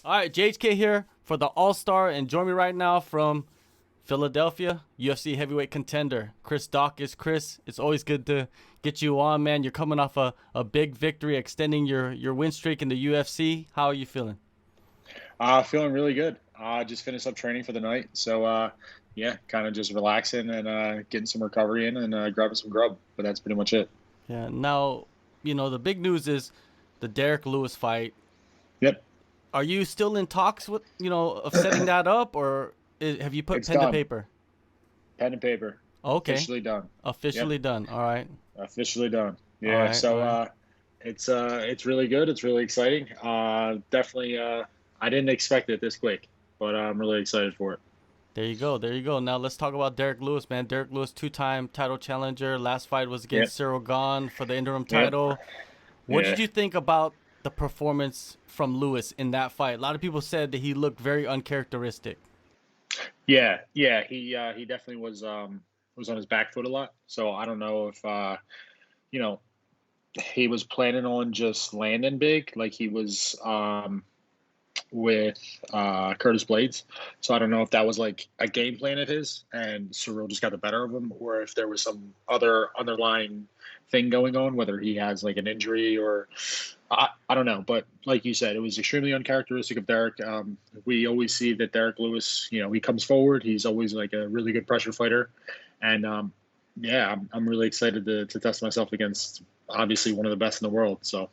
All right, JHK here for the AllStar, and join me right now from Philadelphia, UFC heavyweight contender, Chris Daukaus. Chris, it's always good to get you on, man. You're coming off a big victory, extending your win streak in the UFC. How are you feeling? Feeling really good. Just finished up training for the night. So, yeah, kind of just relaxing and getting some recovery in and grabbing some grub. But that's pretty much it. Yeah, now, the big news is the Derrick Lewis fight. Yep. Are you still in talks with, of setting that up, or have you put It's pen to done. paper? Pen and paper. Okay, Officially done. Yep. officially done. All right, Officially done. all Yeah. right, all So, right. it's really good. It's really exciting. Definitely. I didn't expect it this quick, but I'm really excited for it. There you go. There you go. Now let's talk about Derrick Lewis, man. Derrick Lewis, two-time title challenger. Last fight was Yep. against Cyril Gane for the interim Yep. title. What did Yeah. you think about the performance from Lewis in that fight? A lot of people said that he looked very uncharacteristic. Yeah. Yeah. He definitely was on his back foot a lot. So I don't know if you know he was planning on just landing big like he was with Curtis Blades. So I don't know if that was like a game plan of his and Cyril just got the better of him, or if there was some other underlying thing going on, whether he has like an injury or I don't know. But like you said, it was extremely uncharacteristic of Derek. We always see that Derek Lewis, he comes forward. He's always like a really good pressure fighter. And yeah, I'm really excited to test myself against obviously one of the best in the world. So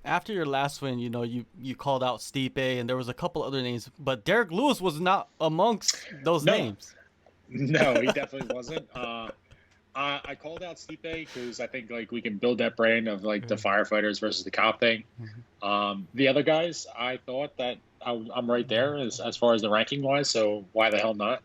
After your last win, you called out Stipe, and there was a couple other names, but Derrick Lewis was not amongst those no, names. no, he definitely wasn't. I called out Stipe because I think like we can build that brand of like the firefighters versus the cop thing. The other guys, I thought that I'm right there as far as the ranking wise. So why the hell not?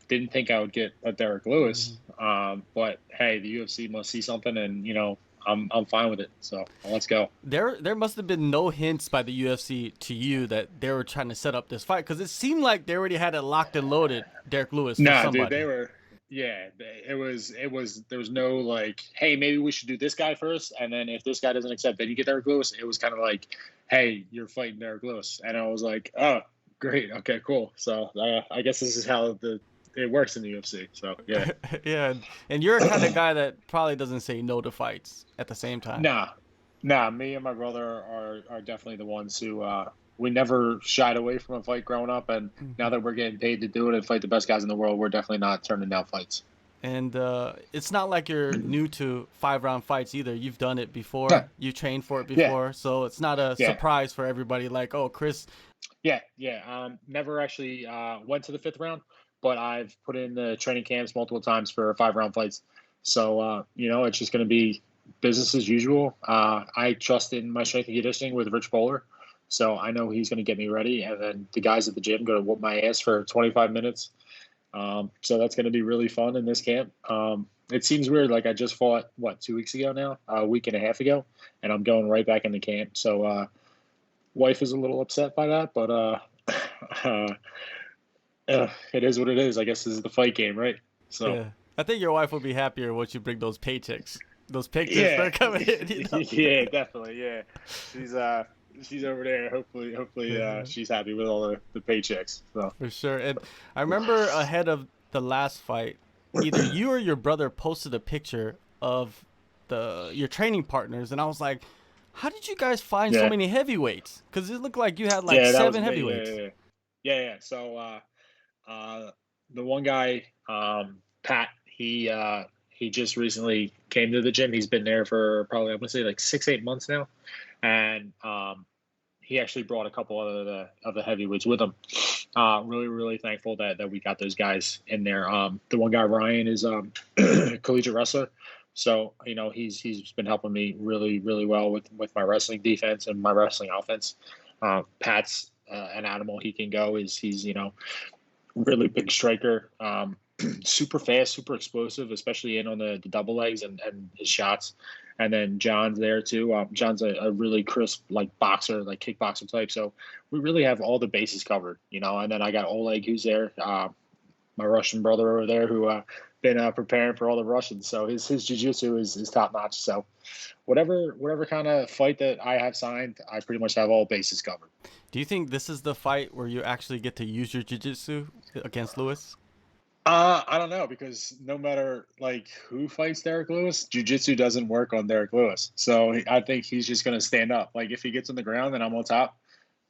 Didn't think I would get a Derrick Lewis. But hey, the UFC must see something, and I'm fine with it. So let's go. There must have been no hints by the UFC to you that they were trying to set up this fight, because it seemed like they already had it locked and loaded, Derrick Lewis, for Nah, dude, they somebody. were. Yeah, it was. There was no like, hey, maybe we should do this guy first, and then if this guy doesn't accept, then you get Derrick Lewis. It was kind of like, hey, you're fighting Derrick Lewis, and I was like, oh, great, okay, cool. So I guess this is how it works in the UFC. So yeah, Yeah, and you're a kind of guy that probably doesn't say no to fights at the same time. nah, nah. Me and my brother are definitely the ones who we never shied away from a fight growing up, and now that we're getting paid to do it and fight the best guys in the world, we're definitely not turning down fights. And it's not like you're new to 5 round fights either. You've done it Yeah, before. You trained for it yeah, before, so it's not a yeah. surprise for everybody. Like, oh, Chris. Yeah, yeah. Never actually went to the fifth round, but I've put in the training camps multiple times for 5 round fights. So it's just going to be business as usual. I trust in my strength and conditioning with Rich Bowler, so I know he's going to get me ready. And then the guys at the gym going to whoop my ass for 25 minutes. So that's going to be really fun in this camp. It seems weird. Like I just fought 2 weeks ago now, a week and a half ago, and I'm going right back into camp. So. Wife is a little upset by that, but uh, it is what it is. I guess this is the fight game, right? So Yeah, I think your wife will be happier once you bring those paychecks. Those paychecks yeah, start coming in. yeah, definitely, yeah. She's over there. Hopefully, Yeah, she's happy with all the paychecks. So for sure. And I remember ahead of the last fight, either you or your brother posted a picture of your training partners, and I was like, how did you guys find so yeah, many heavyweights? Because it looked like you had like yeah, that was seven me. Yeah, heavyweights. yeah, yeah, yeah. So the one guy, Pat, he just recently came to the gym. He's been there for probably I'm gonna say like 6 8 months now, and he actually brought a couple of the heavyweights with him. Really, really thankful that we got those guys in there. The one guy Ryan is collegiate wrestler, so he's been helping me really, really well with my wrestling defense and my wrestling offense. Pat's an animal. He can go. He's really big striker. Super fast, super explosive, especially in on the double legs and his shots. And then John's there too. John's a really crisp like boxer, like kickboxer type. So we really have all the bases covered. And then I got Oleg who's there. my Russian brother over there who been preparing for all the Russians. So his jiu-jitsu is top notch. So whatever kind of fight that I have signed, I pretty much have all bases covered. Do you think this is the fight where you actually get to use your jiu-jitsu against Lewis? I don't know because no matter like who fights Derrick Lewis, jiu-jitsu doesn't work on Derrick Lewis. So I think he's just gonna stand up. Like if he gets on the ground and I'm on top,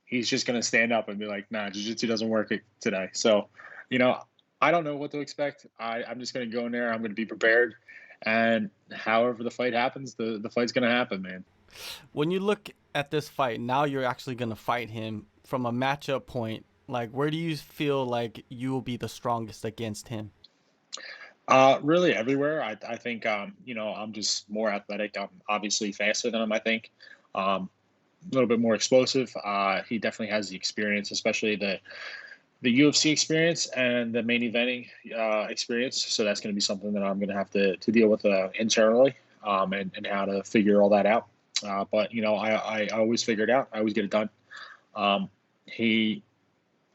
he's just gonna stand up and be like, "Nah, jiu-jitsu doesn't work today." So, you know, I don't know what to expect. I'm just gonna go in there. I'm gonna be prepared, and however the fight happens, the fight's gonna happen, man. When you look at this fight, now you're actually going to fight him from a matchup point. Like, where do you feel like you will be the strongest against him? Really everywhere. I think I'm just more athletic. I'm obviously faster than him. I think a little bit more explosive. He definitely has the experience, especially the UFC experience and the main eventing experience. So that's going to be something that I'm going to have to deal with internally and how to figure all that out. But I always figure it out. I always get it done. Um, he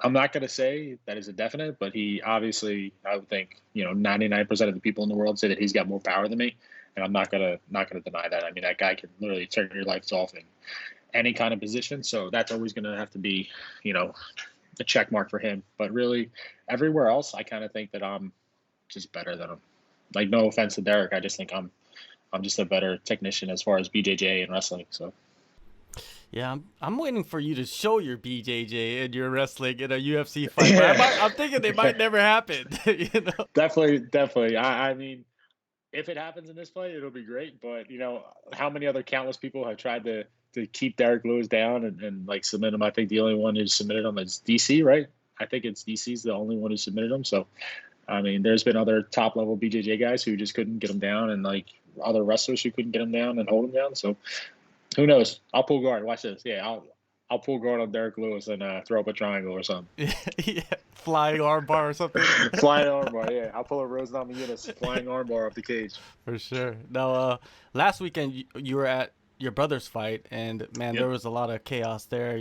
I'm not going to say that is a definite, but he obviously, I would think, 99% of the people in the world say that he's got more power than me, and I'm not gonna deny that. I mean, that guy can literally turn your lights off in any kind of position, so that's always going to have to be, you know, a check mark for him. But really, everywhere else, I kind of think that I'm just better than him. Like, no offense to Derek, I just think I'm just a better technician as far as BJJ and wrestling. So. Yeah, I'm waiting for you to show your BJJ and your wrestling in a UFC fight. But Yeah. I'm thinking they might never happen. You know? Definitely. I mean, if it happens in this fight, it'll be great. But how many other countless people have tried to keep Derrick Lewis down and like submit him? I think the only one who submitted him is DC, right? I think it's DC's the only one who submitted him. So I mean, there's been other top level BJJ guys who just couldn't get him down, and like other wrestlers who couldn't get him down and hold him down. So who knows? I'll pull guard. Watch this. Yeah, I'll pull guard on Derrick Lewis and throw up a triangle or something. Yeah, flying armbar or something. Flying armbar, yeah. I'll pull a Rose Namajunas flying armbar off the cage. For sure. Now, last weekend you were at your brother's fight, and man, Yep. there was a lot of chaos there.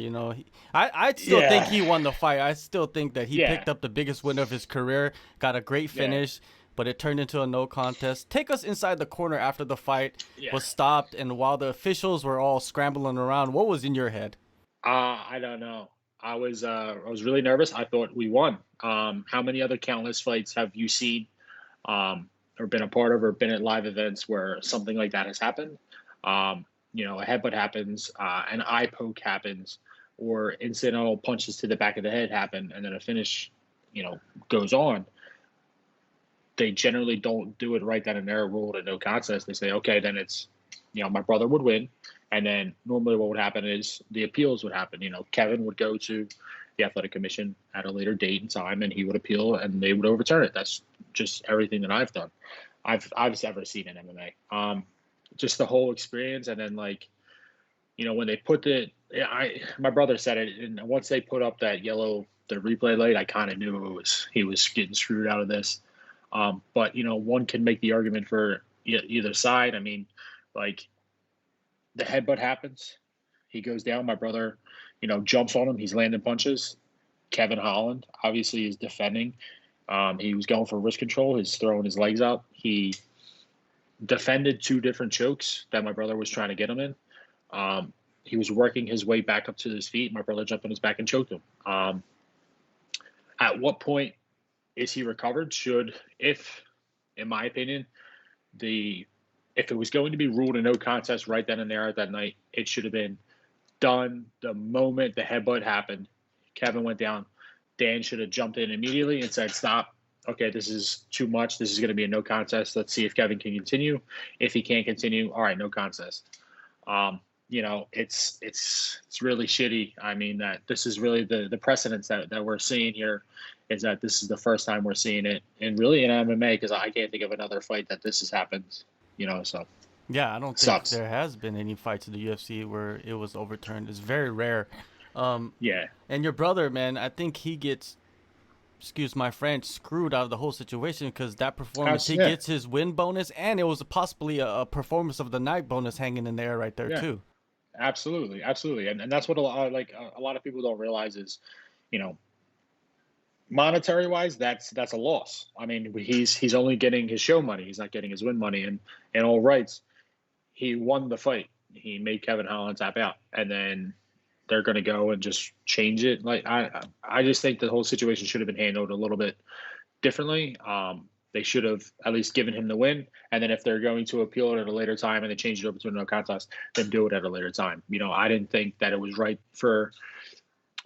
I still think he won the fight. I still think that he picked up the biggest win of his career, got a great finish, but it turned into a no contest. Take us inside the corner after the fight was stopped, and while the officials were all scrambling around, what was in your head? I don't know. I was really nervous. I thought we won. How many other countless fights have you seen, or been a part of, or been at live events where something like that has happened? A headbutt happens, an eye poke happens, or incidental punches to the back of the head happen, and then a finish, goes on. They generally don't do it right then and there, rule it a no contest. They say, okay, then it's, my brother would win. And then normally what would happen is the appeals would happen. Kevin would go to the athletic commission at a later date and time, and he would appeal, and they would overturn it. That's just everything that I've done. I've ever seen in MMA. Just the whole experience, and then when they put my brother said it, and once they put up that the replay light, I kind of knew he was getting screwed out of this. But one can make the argument for either side. I mean, like, the headbutt happens, he goes down. My brother, jumps on him. He's landing punches. Kevin Holland obviously is defending. He was going for wrist control. He's throwing his legs out. He defended two different chokes that my brother was trying to get him in. He was working his way back up to his feet. My brother jumped on his back and choked him. At what point is he recovered? If, in my opinion, if it was going to be ruled a no contest right then and there at that night, it should have been done the moment the headbutt happened. Kevin went down. Dan should have jumped in immediately and said, stop. Okay, this is too much. This is going to be a no contest. Let's see if Kevin can continue. If he can't continue, all right, no contest. It's really shitty. I mean, that this is really the precedence that we're seeing here is that this is the first time we're seeing it, and really in MMA, because I can't think of another fight that this has happened. So Yeah, I don't think sucks. there has been any fights in the UFC where it was overturned. It's very rare. Yeah. And your brother, man, I think he gets, excuse my French, screwed out of the whole situation because that performance, he gets his win bonus, and it was possibly a performance of the night bonus hanging in there right there too. Absolutely, and that's what a lot of people don't realize is, monetary wise, that's a loss. I mean, he's only getting his show money. He's not getting his win money, and all rights. He won the fight. He made Kevin Holland tap out, and then they're going to go and just change it. Like I just think the whole situation should have been handled a little bit differently. They should have at least given him the win, and then if they're going to appeal it at a later time and they change it over to a no contest, then do it at a later time. I didn't think that it was right for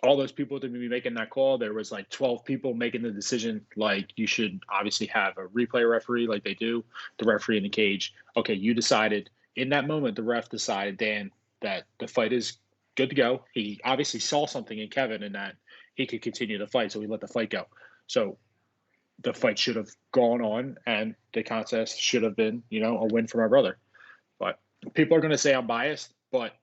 all those people to be making that call. There was like 12 people making the decision. Like, you should obviously have a replay referee like they do, the referee in the cage. Okay, you decided in that moment, the ref decided, Dan, that the fight is good to go. He obviously saw something in Kevin and that he could continue the fight, so he let the fight go. So the fight should have gone on and the contest should have been, a win for my brother. But people are going to say I'm biased, but,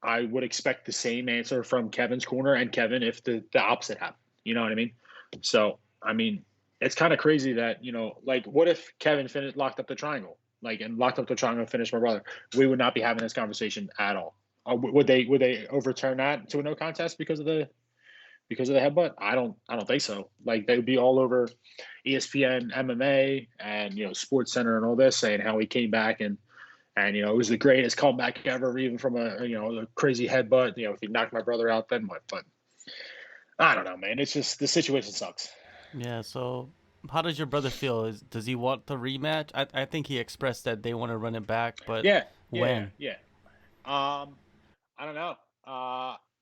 I would expect the same answer from Kevin's corner and Kevin if the opposite happened. You know what I mean? So, I mean, it's kind of crazy that, like, what if Kevin locked up the triangle? Like, and locked up the triangle and finished my brother? We would not be having this conversation at all. Would they overturn that to a no contest because of the headbutt? I don't think so. Like, they would be all over ESPN, MMA, and Sports Center and all this, saying how he came back and it was the greatest comeback ever, even from a crazy headbutt. If he knocked my brother out, then what? But I don't know, man. It's just the situation sucks. Yeah. So, how does your brother feel? Does he want the rematch? I think he expressed that they want to run it back, but when? Yeah. I don't know.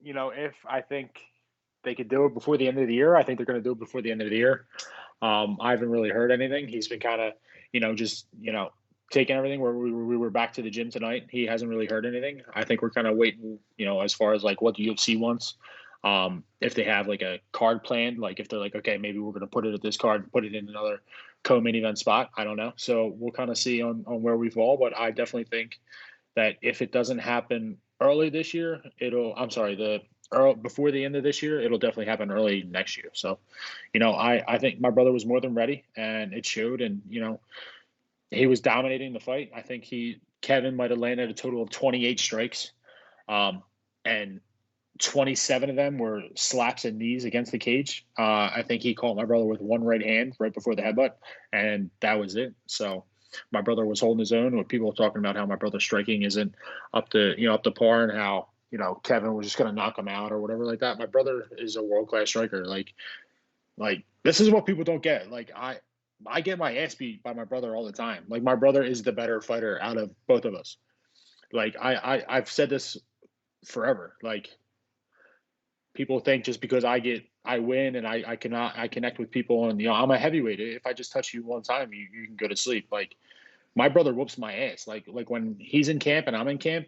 If I think they could do it before the end of the year, I think they're going to do it before the end of the year. I haven't really heard anything. He's been kind of, just taking everything. Where we were back to the gym tonight. He hasn't really heard anything. I think we're kind of waiting, as far as like what the UFC wants. If they have like a card planned, like if they're like, okay, maybe we're going to put it at this card and put it in another co-main event spot. I don't know. So we'll kind of see on where we fall. But I definitely think that if it doesn't happen early this year, before the end of this year, it'll definitely happen early next year. So, I think my brother was more than ready, and it showed. And he was dominating the fight. I think Kevin might have landed a total of 28 strikes, and 27 of them were slaps and knees against the cage. I think he caught my brother with one right hand right before the headbutt, and that was it. So my brother was holding his own. With people talking about how my brother's striking isn't up to par, and how Kevin was just going to knock him out or whatever like that. My brother is a world class striker. Like this is what people don't get. Like I get my ass beat by my brother all the time. Like, my brother is the better fighter out of both of us. Like, I've said this forever. Like, people think just because I win and I connect with people, and I'm a heavyweight. If I just touch you one time, you can go to sleep. Like, my brother whoops my ass. Like when he's in camp and I'm in camp,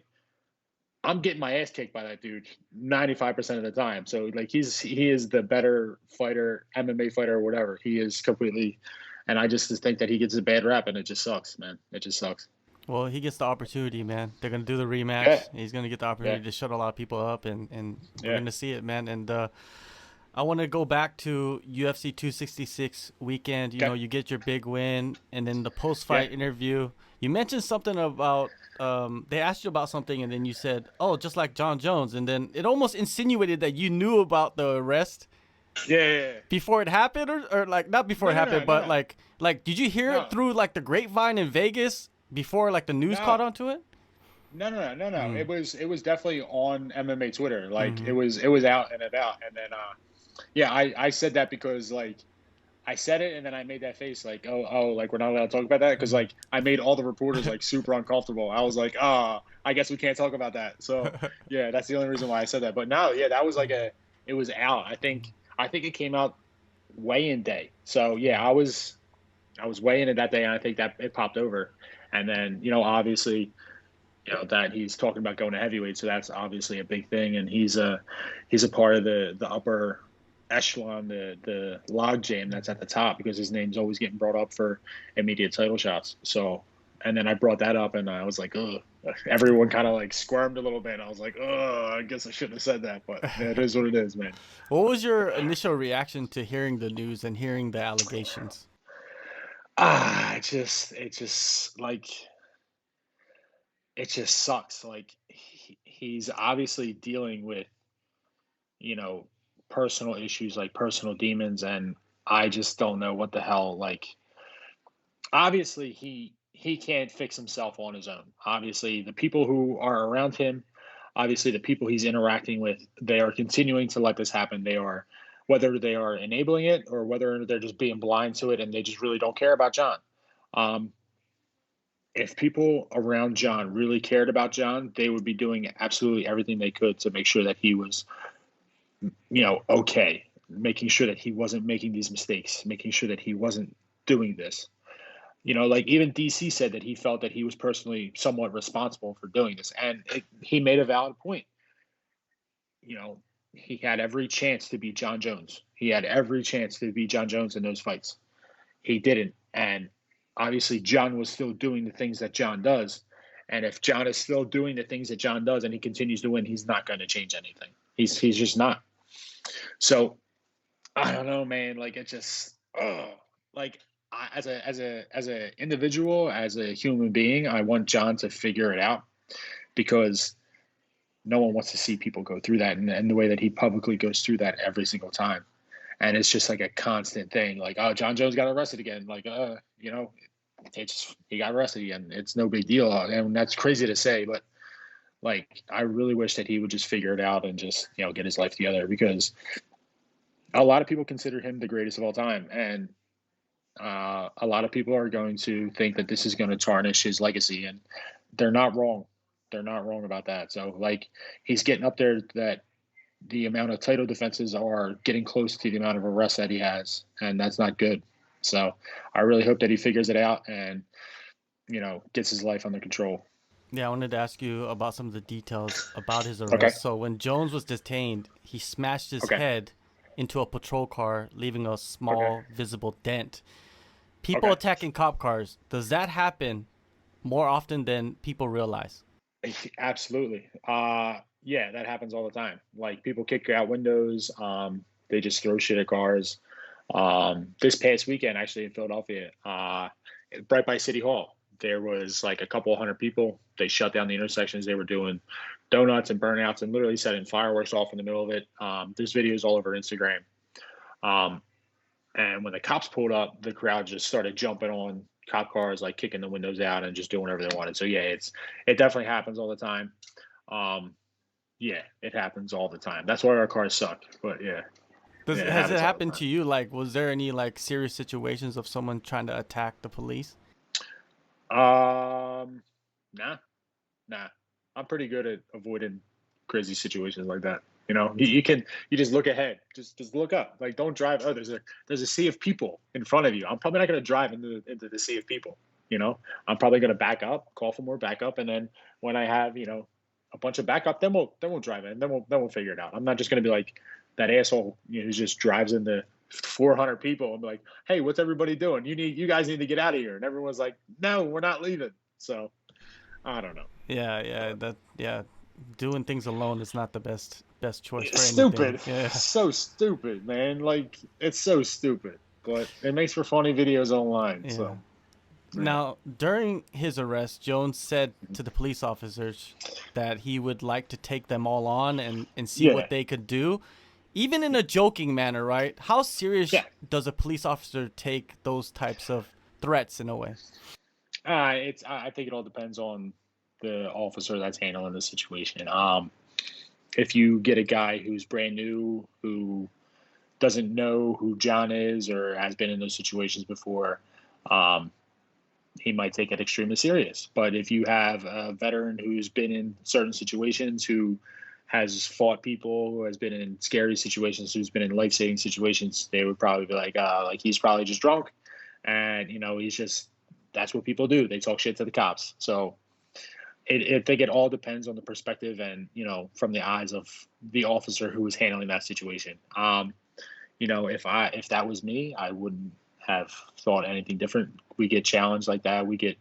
I'm getting my ass kicked by that dude 95% of the time. So like he is the better fighter, MMA fighter, or whatever. He is completely. And I just think that he gets a bad rap, and it just sucks, man. It just sucks. Well, he gets the opportunity, man. They're gonna do the rematch. Yeah. He's gonna get the opportunity to shut a lot of people up, and we're gonna see it, man. And I want to go back to UFC 266 weekend. You get your big win, and then the post-fight interview. You mentioned something about they asked you about something, and then you said, "Oh, just like Jon Jones," and then it almost insinuated that you knew about the arrest. Yeah. Before it happened, or like not before it happened, but like did you hear it through like the grapevine in Vegas before like the news caught onto it? No. It was definitely on MMA Twitter. Like it was out and about, and then I said that because like I said it and then I made that face like oh like we're not allowed to talk about that because like I made all the reporters like super uncomfortable. I was like I guess we can't talk about that. So yeah, that's the only reason why I said that. But no, that was like it was out. I think it came out weigh-in day. So yeah, I was weighing it that day, and I think that it popped over. And then obviously that he's talking about going to heavyweight, so that's obviously a big thing. And he's a part of the upper echelon, the log jam that's at the top, because his name's always getting brought up for immediate title shots. So, and then I brought that up, and I was like, ugh. Everyone kind of like squirmed a little bit. I was like, oh, I guess I shouldn't have said that, but it is what it is, man. What was your initial reaction to hearing the news and hearing the allegations? It just like, it just sucks. Like he's obviously dealing with, personal issues, like personal demons, and I just don't know what the hell. Like, obviously, he can't fix himself on his own. Obviously, the people who are around him, obviously the people he's interacting with, they are continuing to let this happen. They are, whether they are enabling it or whether they're just being blind to it and they just really don't care about Jon. Um, if people around Jon really cared about Jon, they would be doing absolutely everything they could to make sure that he was, okay, making sure that he wasn't making these mistakes, making sure that he wasn't doing this. Like even DC said that he felt that he was personally somewhat responsible for doing this. And he made a valid point. He had every chance to beat Jon Jones. He had every chance to beat Jon Jones in those fights. He didn't. And obviously, Jon was still doing the things that Jon does. And if Jon is still doing the things that Jon does and he continues to win, he's not going to change anything. He's just not. So I don't know, man. Like it just, like as a individual, as a human being, I want Jon to figure it out because no one wants to see people go through that, and the way that he publicly goes through that every single time. And it's just like a constant thing. Like, oh, Jon Jones got arrested again. Like, he got arrested again. It's no big deal. And that's crazy to say, but like, I really wish that he would just figure it out and just, get his life together because a lot of people consider him the greatest of all time. And a lot of people are going to think that this is going to tarnish his legacy, and they're not wrong. They're not wrong about that. So, like, he's getting up there that the amount of title defenses are getting close to the amount of arrests that he has, and that's not good. So I really hope that he figures it out and, gets his life under control. Yeah, I wanted to ask you about some of the details about his arrest. Okay. So when Jones was detained, he smashed his head into a patrol car, leaving a small visible dent. People attacking cop cars, does that happen more often than people realize? Absolutely. Yeah, that happens all the time. Like people kick out windows. They just throw shit at cars. This past weekend, actually in Philadelphia, right by City Hall, there was like a couple hundred people. They shut down the intersections. They were doing donuts and burnouts and literally setting fireworks off in the middle of it. There's videos all over Instagram. And when the cops pulled up, the crowd just started jumping on cop cars, like kicking the windows out and just doing whatever they wanted. So yeah, it definitely happens all the time. Yeah, it happens all the time. That's why our cars suck. But yeah. Has it happened to you? Like, was there any like serious situations of someone trying to attack the police? Nah. I'm pretty good at avoiding crazy situations like that. You just look ahead, just look up. Like, don't drive. Oh, there's a sea of people in front of you. I'm probably not going to drive into the sea of people. I'm probably going to back up, call for more backup, and then when I have a bunch of backup, then we'll drive in. Then we'll figure it out. I'm not just going to be like that asshole who just drives into 400 people and be like, hey, what's everybody doing? You guys need to get out of here. And everyone's like, no, we're not leaving. So I don't know. Yeah. Doing things alone is not the best choice for stupid. anything. Yeah. So stupid, man. Like, it's so stupid. But it makes for funny videos online. Yeah. So now, during his arrest, Jones said to the police officers that he would like to take them all on and see what they could do, even in a joking manner, right? How serious does a police officer take those types of threats in a way? I think it all depends on the officer that's handling the situation. If you get a guy who's brand new, who doesn't know who Jon is or has been in those situations before, he might take it extremely serious. But if you have a veteran who's been in certain situations, who has fought people, who has been in scary situations, who's been in life-saving situations, they would probably be like he's probably just drunk, and he's just, that's what people do. They talk shit to the cops. So I think it all depends on the perspective and from the eyes of the officer who is handling that situation. If that was me, I wouldn't have thought anything different. We get challenged like that. We get,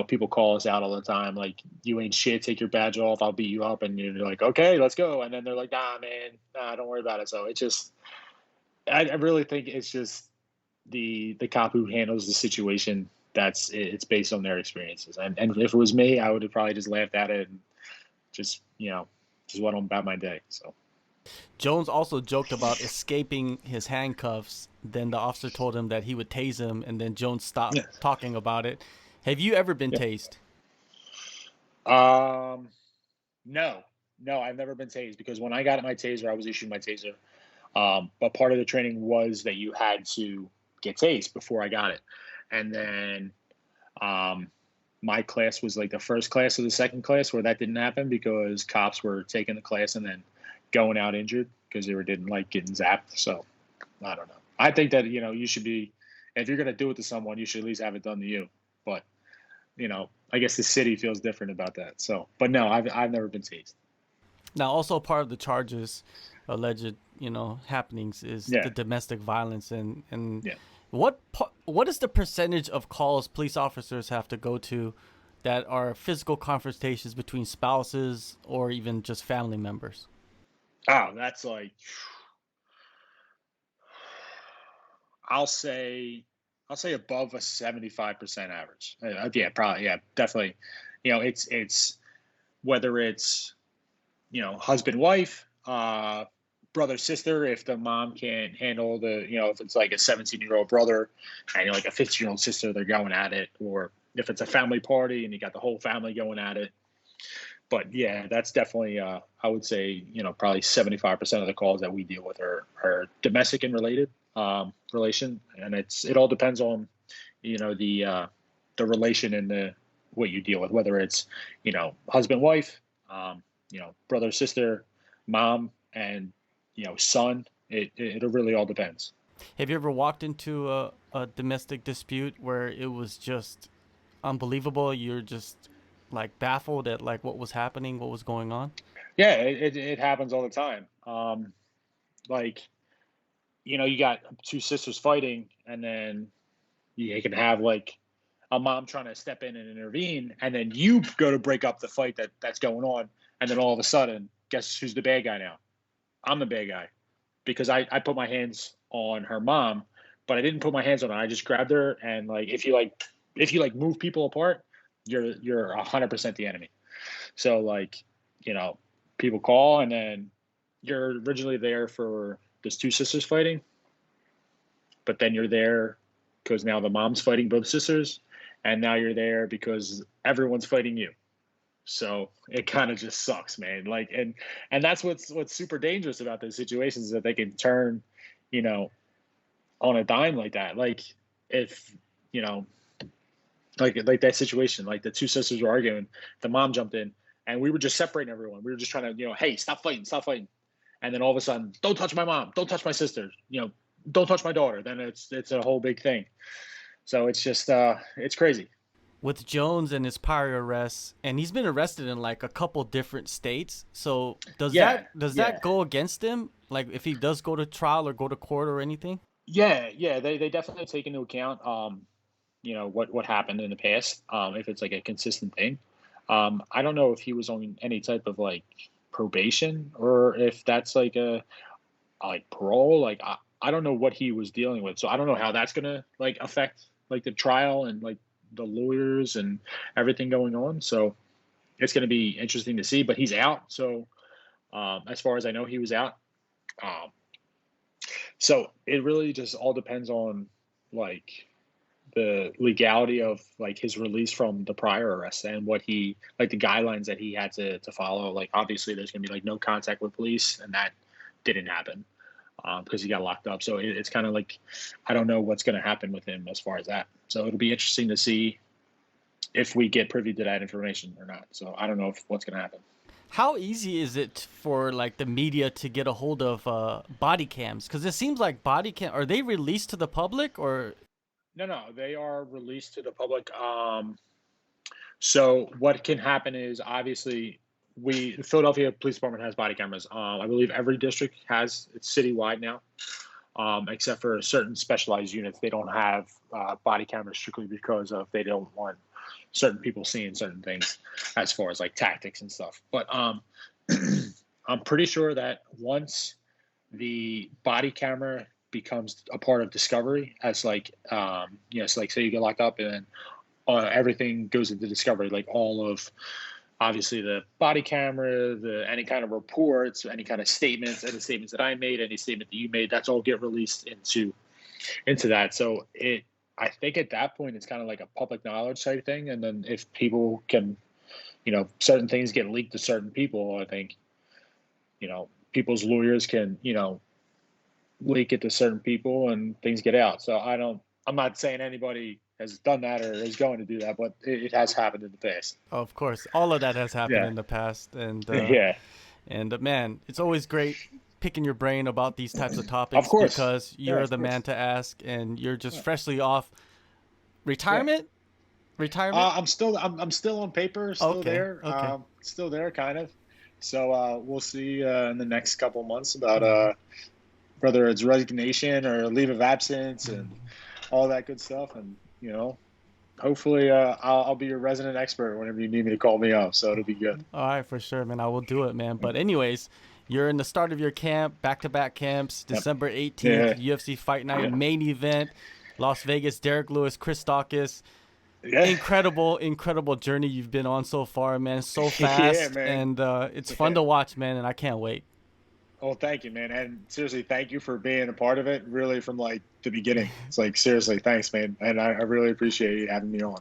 people call us out all the time. Like, you ain't shit. Take your badge off. I'll beat you up. And you're like, okay, let's go. And then they're like, nah, don't worry about it. So it's just, I really think it's just the cop who handles the situation. It's based on their experiences. And if it was me, I would have probably just laughed at it and just went on about my day. So. Jones also joked about escaping his handcuffs. Then the officer told him that he would tase him, and then Jones stopped Yeah. talking about it. Have you ever been Yeah. tased? Um, no, no, I've never been tased because when I got my taser, I was issued my taser. But part of the training was that you had to get tased before I got it. And then um, my class was like the first class or the second class where that didn't happen because cops were taking the class and then going out injured because didn't like getting zapped. So I don't know. I think that, you should be, if you're going to do it to someone, you should at least have it done to you. But, I guess the city feels different about that. So, but no, I've never been tased. Now, also part of the charges, alleged, happenings is the Yeah. domestic violence, and Yeah. what is the percentage of calls police officers have to go to that are physical confrontations between spouses or even just family members? Oh, that's like, I'll say I'll say above a 75% average. Yeah, probably. Yeah, definitely. It's whether it's, husband, wife, brother, sister, if the mom can't handle if it's like a 17-year-old brother and like a 15-year-old sister, they're going at it, or if it's a family party and you got the whole family going at it. But yeah, that's definitely, I would say, probably 75% of the calls that we deal with are domestic and related relation. And it all depends on, the relation and what you deal with, whether it's, husband, wife, brother, sister, mom, and, son. It really all depends. Have you ever walked into a domestic dispute where it was just unbelievable? You're just like baffled at like what was happening, what was going on? Yeah, it happens all the time. Like, you got two sisters fighting, and then you can have like a mom trying to step in and intervene, and then you go to break up the fight that's going on, and then all of a sudden, guess who's the bad guy now? I'm the bad guy because I put my hands on her mom, but I didn't put my hands on her. I just grabbed her, and like if you move people apart, you're 100% the enemy. So like, you know, people call, and then you're originally there for those two sisters fighting, but then you're there because now the mom's fighting both sisters, and now you're there because everyone's fighting you. So it kind of just sucks, man. Like, and that's what's super dangerous about those situations is that they can turn, you know, on a dime like that. Like if you know, like that situation, like the two sisters were arguing, the mom jumped in, and we were just separating everyone. We were just trying to, hey, stop fighting. And then all of a sudden, don't touch my mom, don't touch my sister, don't touch my daughter. Then it's a whole big thing. So it's just it's crazy. With Jones and his prior arrests, and he's been arrested in like a couple different states. So does Yeah, that yeah, go against him? Like if he does go to trial or go to court or anything? yeah. They definitely take into account what happened in the past. If it's like a consistent thing. I don't know if he was on any type of like probation or if that's like a like parole. Like I don't know what he was dealing with, so I don't know how that's gonna like affect like the trial and like the lawyers and everything going on. So it's gonna be interesting to see. But he's out, so as far as I know, he was out. Um, so it really just all depends on like the legality of like his release from the prior arrest and what he like the guidelines that he had to follow. Like obviously there's gonna be like no contact with police, and that didn't happen because he got locked up. So it's kind of like I don't know what's going to happen with him as far as that. So it'll be interesting to see if we get privy to that information or not. So I don't know what's going to happen. How easy is it for like the media to get a hold of body cams? Because it seems like body cam are they released to the public or No, they are released to the public. So what can happen is obviously the Philadelphia Police Department has body cameras. I believe every district has it's citywide now, except for certain specialized units. They don't have body cameras strictly because of they don't want certain people seeing certain things as far as like tactics and stuff. But I'm pretty sure that once the body camera becomes a part of discovery as like so like say you get locked up and then everything goes into discovery, like all of obviously the body camera, any kind of reports, any kind of statements, any statements that I made, any statement that you made, that's all get released into that. So I think at that point it's kind of like a public knowledge type thing. And then if people can, certain things get leaked to certain people, I think, people's lawyers can, leak it to certain people and things get out. So I'm not saying anybody has done that or is going to do that, but it has happened in the past. Of course, all of that has happened Yeah. in the past, and Yeah. man, it's always great picking your brain about these types of topics Of course. because Yeah, you're of the course. man to ask, and you're just Yeah. freshly off retirement. Retirement. I'm still on paper, still Okay, there, okay. still there, kind of. So we'll see in the next couple months about whether it's resignation or leave of absence and all that good stuff, and hopefully I'll be your resident expert whenever you need me to call me up. So it'll be good. All right, for sure, man. I will do it, man. But anyways, you're in the start of your camp, back-to-back camps, Yep. December 18th, Yeah. UFC Fight Night, Yeah. main event, Las Vegas, Derrick Lewis, Chris Daukaus. Yeah. Incredible journey you've been on so far, man. So fast, man. and it's fun to watch, man, and I can't wait. Oh, thank you, man. And seriously, thank you for being a part of it, really, from like the beginning. It's like, seriously, thanks, man. And I really appreciate you having me on.